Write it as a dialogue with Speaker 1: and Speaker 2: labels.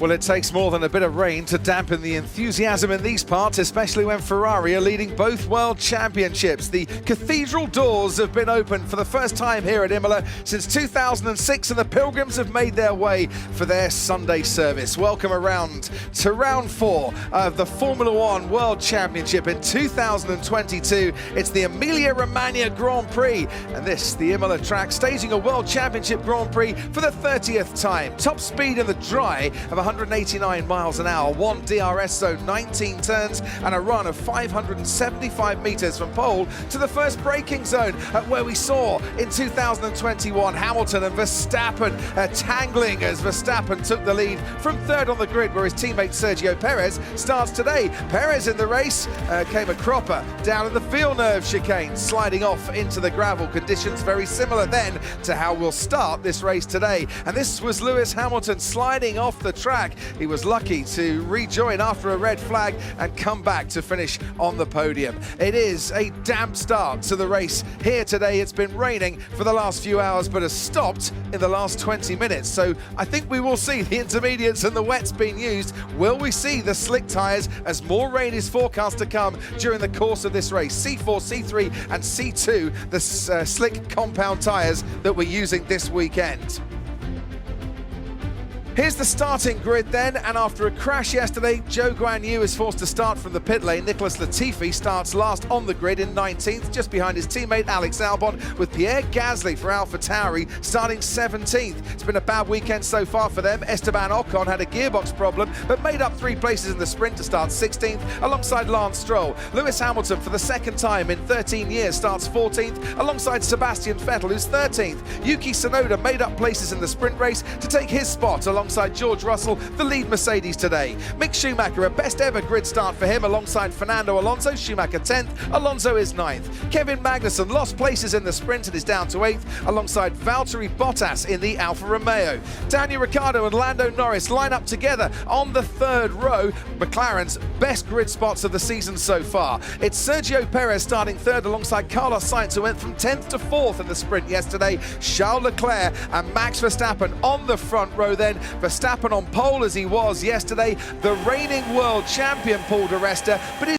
Speaker 1: Well, it takes more than a bit of rain to dampen the enthusiasm in these parts, especially when Ferrari are leading both world championships. The cathedral doors have been opened for the first time here at Imola since 2006, and the pilgrims have made their way for their Sunday service. Welcome around to round 4 of the Formula One World Championship in 2022. It's the Emilia-Romagna Grand Prix, and this, the Imola track, staging a World Championship Grand Prix for the 30th time. Top speed in the dry of 189 miles an hour, one DRS zone, 19 turns, and a run of 575 meters from pole to the first braking zone, where we saw in 2021 Hamilton and Verstappen tangling as Verstappen took the lead from third on the grid, where his teammate Sergio Perez starts today. Perez in the race came a cropper down in the Villeneuve chicane, sliding off into the gravel. Conditions very similar then to how we'll start this race today. And this was Lewis Hamilton sliding off the track. He was lucky to rejoin after a red flag and come back to finish on the podium. It is a damp start to the race here today. It's been raining for the last few hours, but has stopped in the last 20 minutes. So I think we will see the intermediates and the wets being used. Will we see the slick tyres as more rain is forecast to come during the course of this race? C4, C3 and C2, the slick compound tyres that we're using this weekend. Here's the starting grid then, and after a crash yesterday, Zhou Guanyu is forced to start from the pit lane. Nicholas Latifi starts last on the grid in 19th, just behind his teammate Alex Albon, with Pierre Gasly for AlphaTauri starting 17th. It's been a bad weekend so far for them. Esteban Ocon had a gearbox problem, but made up 3 places in the sprint to start 16th, alongside Lance Stroll. Lewis Hamilton, for the second time in 13 years, starts 14th, alongside Sebastian Vettel, who's 13th. Yuki Tsunoda made up places in the sprint race to take his spot alongside George Russell, the lead Mercedes today. Mick Schumacher, a best ever grid start for him alongside Fernando Alonso. Schumacher 10th, Alonso is 9th. Kevin Magnussen lost places in the sprint and is down to 8th, alongside Valtteri Bottas in the Alfa Romeo. Daniel Ricciardo and Lando Norris line up together on the 3rd row, McLaren's best grid spots of the season so far. It's Sergio Perez starting 3rd alongside Carlos Sainz, who went from 10th to 4th in the sprint yesterday. Charles Leclerc and Max Verstappen on the front row then. Verstappen on pole as he was yesterday. The reigning world champion Paul di Resta, but